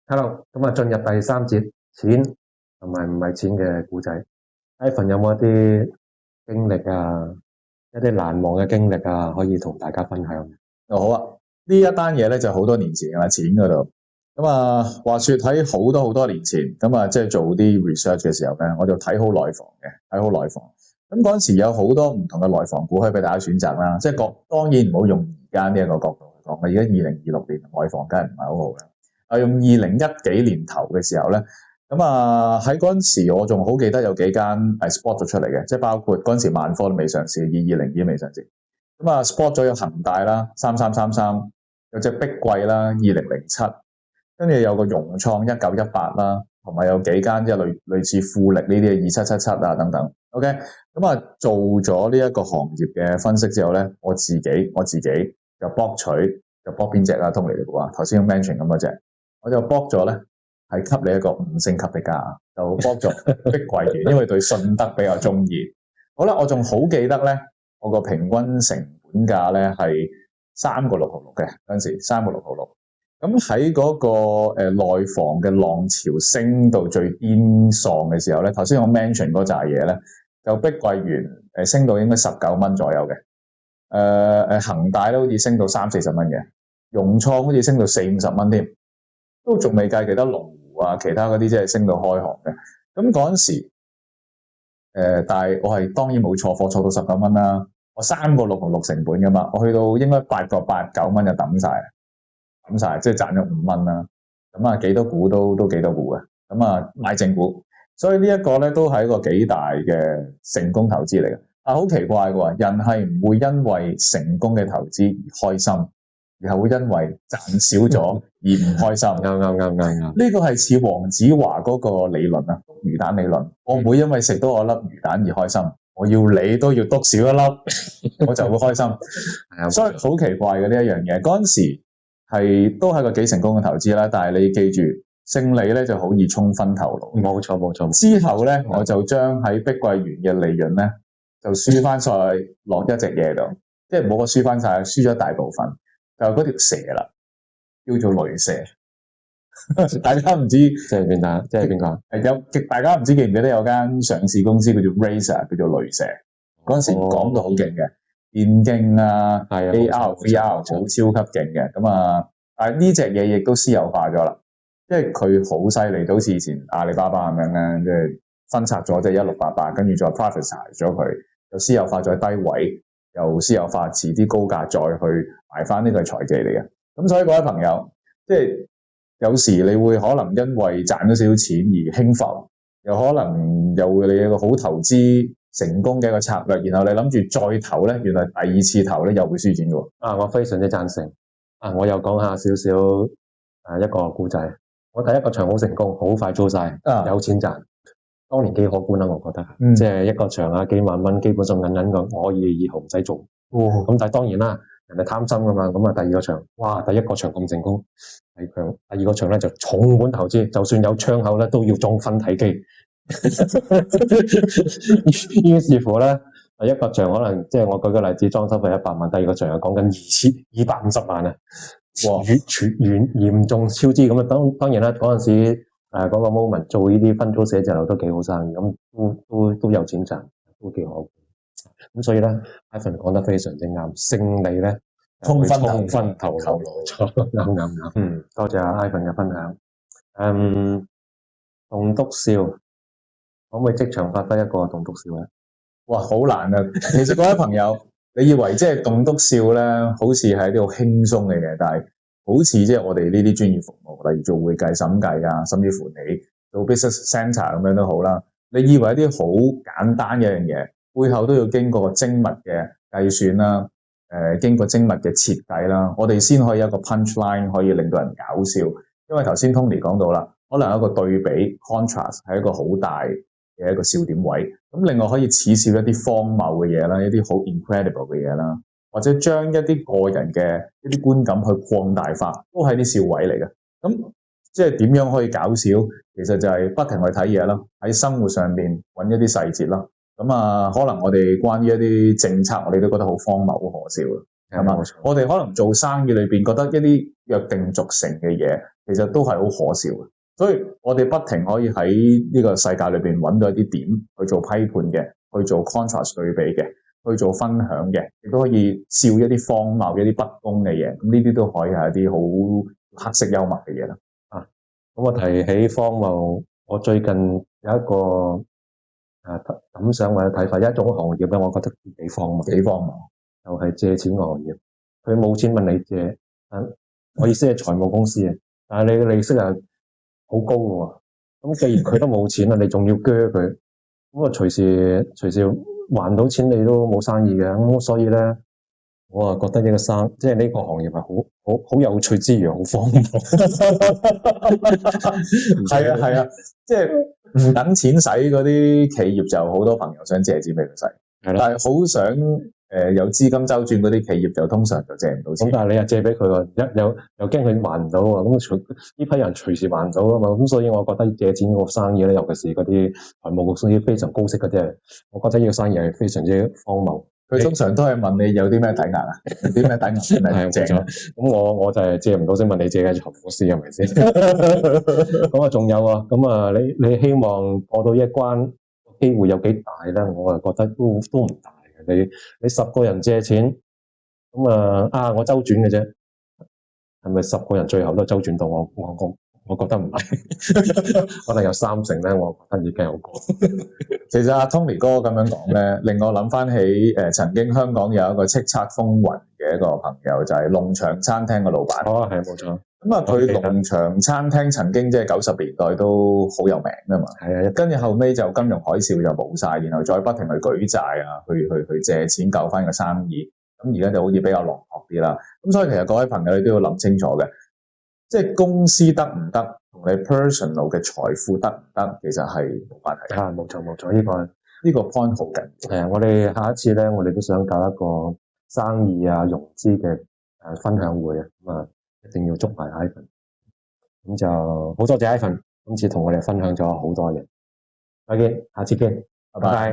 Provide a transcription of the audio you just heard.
Hello，咁啊進入第三節，錢同埋唔係錢嘅故仔。Ivan 有冇一啲經歷啊，一啲難忘嘅經歷啊，可以同大家分享？好啊，呢一單嘢咧就好多年前啦，錢嗰度。咁啊，話說喺好多年前，咁啊即係做啲 research 嘅時候咧，我就睇好內房嘅，睇好內房。咁嗰陣時有好多唔同嘅內房股可以俾大家選擇啦。即係當然唔好用而家呢一個角度嚟講，而家2026年內房梗係唔係好好啦。用2010幾年頭嘅時候咧，咁啊喺嗰陣時我仲好記得有幾間係 spot 咗出嚟嘅，即係包括嗰陣時萬科都未上市，2202已經未上市。咁啊 spot 咗有恒大啦，3333，有隻碧桂啦，2007，跟住有個融創1918啦，同埋有幾間即係類似富力呢啲嘅2777啊等等。OK， 咁啊做咗呢一個行業嘅分析之後咧，我自己就博取就博邊隻啊，Tony嚟嘅話，頭先 mention 咁嗰隻，我就博咗咧係給你一個5星級的價，就博咗碧桂園，因為對信德比較中意。好啦，我仲好記得咧。我個平均成本價咧係3.666嘅嗰陣時，3.666。咁喺嗰個內房嘅浪潮升到最癲喪嘅時候咧，頭先我 mention 嗰扎嘢咧，就碧桂園升到應該19蚊左右嘅。恒大咧好似升到30-40蚊嘅，融創好似升到40-50蚊添，都仲未計其他龍湖啊，其他嗰啲即係升到開行嘅。咁嗰陣時但係我係當然冇錯貨，錯到19蚊啦。我3.666成本噶嘛，我去到應該8.89蚊就抌晒，即係賺咗5蚊啦。咁啊，幾多股都幾多股嘅。咁啊，買正股，所以呢一個咧都係一個幾大嘅成功投資嚟嘅。但係好奇怪嘅喎，人係唔會因為成功嘅投資而開心，而係會因為賺少咗而唔開心。啱。呢個係似黃子華嗰個理論啊，魚蛋理論。我唔會因為食多我粒魚蛋而開心，我要你都要篤少一粒，我就會開心。所以好奇怪嘅呢一樣嘢。嗰陣時都係個幾成功嘅投資啦，但係你記住勝利咧就好易沖昏頭腦。冇錯。之後咧我就將喺碧桂園嘅利潤咧就輸翻晒落一隻嘢度，即係冇個輸翻晒，輸咗大部分。就嗰條蛇啦，叫做雷蛇。大家唔知即係邊個？大家唔知記唔記得有間上市公司叫做 Razer， 叫做雷蛇。嗰陣時講到好勁嘅，電競啊，AR、VR 好超級勁嘅。咁啊，但係呢隻嘢亦都私有化咗啦，即係佢好犀利，就好似以前阿里巴巴咁樣咧，即係分拆咗即係1688，跟住再 privatize 咗佢，就私有化咗低位，又私有化，遲啲高價再去買翻，呢個係財技嚟嘅。咁所以各位朋友，即係有時你會可能因為賺咗少少錢而興奮，又可能又會你有個好投資成功嘅一個策略，然後你諗住再投咧，原來第二次投咧又會輸錢嘅。我非常之贊成。我又講下少少一個故仔。我第一個場好成功，好快租晒，有錢賺。當年幾可觀啦，我覺得，即係一個場幾萬蚊，基本上銀個可以以後唔使做。咁但係當然啦，人哋貪心噶嘛。咁啊，第二個場，哇，第一個場咁成功，第二個場咧就重本投資，就算有窗口咧都要裝分體機。於是乎咧，第一個場可能即係我舉個例子，裝修費100萬，第二個場又講緊250萬啊！哇，嚴重超支咁啊！當然啦，嗰陣時嗰個 moment 做呢啲分租寫字樓都幾好生意，咁都有錢賺，都幾好。咁所以咧 ，Ivan 講得非常之啱，勝利咧沖昏頭腦，啱。多謝阿 Ivan 嘅分享。棟篤笑可唔可以即場發揮一個棟篤笑咧？哇，好難啊！其實各位朋友，你以為即係棟篤笑咧，好似係啲好輕鬆嘅嘢，但係好似即係我哋呢啲專業服務，例如做會計審計啊，甚至乎你做 business center 咁樣都好啦。你以為一啲好簡單嘅一樣嘢，背後都要經過精密嘅計算啦，經過精密嘅設計啦，我哋先可以有一個 punchline 可以令到人搞笑。因為頭先 Tony 講到啦，可能有一個對比 contrast 係一個好大嘅一個笑點位，咁另外可以恥笑一啲荒謬嘅嘢啦，一啲好 incredible 嘅嘢啦，或者將一啲個人嘅一啲觀感去擴大化，都係啲笑位嚟嘅。咁即係點樣可以搞笑？其實就係不停去睇嘢啦，喺生活上面揾一啲細節啦。咁可能我哋關於一啲政策，我哋都覺得好荒謬、好可笑。係嘛？我哋可能做生意裏邊覺得一啲約定俗成嘅嘢，其實都係好可笑嘅。所以我哋不停可以喺呢個世界裏邊揾到一啲點去做批判嘅，去做 contrast 對比嘅，去做分享嘅，亦都可以笑一啲荒謬、一啲不公嘅嘢。咁呢啲都可以係一啲好黑色幽默嘅嘢啦。啊，咁我提起荒謬，我最近有一個感想或者睇法，一種行業咧，我覺得幾荒謬，就係借錢行業。佢冇錢問你借，我意思係財務公司啊，但係你嘅利息係好高嘅喎。咁既然佢都冇錢啦，你仲要鋸佢，咁啊隨時還到錢你都冇生意嘅。咁所以咧，我啊覺得呢個即係呢個行業係好有趣之餘好荒謬。係啊，即係唔等錢使嗰啲企業就好多朋友想借錢俾佢使，但係好想有資金周轉嗰啲企業就通常就借唔到錢。咁但係你又借俾佢喎，又驚佢還唔到喎，咁呢批人隨時還唔到啊嘛，咁所以我覺得借錢個生意咧，尤其是嗰啲財務公司非常高息嗰啲，我覺得呢個生意係非常之荒謬。佢通常都係問你有啲咩抵押啊，有啲咩抵押先嚟借。咁我就係借唔到先問你借嘅財務公司係咪先？咁啊仲有啊，咁啊你希望過到一關機會有幾大咧？我啊覺得都唔大嘅。你10個人借錢，咁我周轉嘅啫，係咪10個人最後都周轉到我覺得唔係，可能有30%咧，我覺得已經好過。其實阿 Tony 哥咁樣講咧，令我諗翻起曾經香港有一個叱咤風雲嘅一個朋友，就係農場餐廳嘅老闆。哦，係冇錯。咁啊，佢農場餐廳曾經即係90年代都好有名㗎嘛。係啊，跟住後尾就金融海嘯就冇晒，然後再不停去舉債啊，去借錢救翻個生意。咁而家就好似比較落魄啲啦。咁所以其實各位朋友你都要諗清楚嘅，即係公司得唔得，同你 personal 嘅財富得唔得，其實係冇關係。啊，冇錯，呢個 point 好緊要。係啊，我哋下一次咧，我哋都想搞一個生意融資嘅分享會啊，咁一定要捉埋 Ivan。咁就好多謝 Ivan，今次同我哋分享咗好多嘢。再見，下次見，拜拜。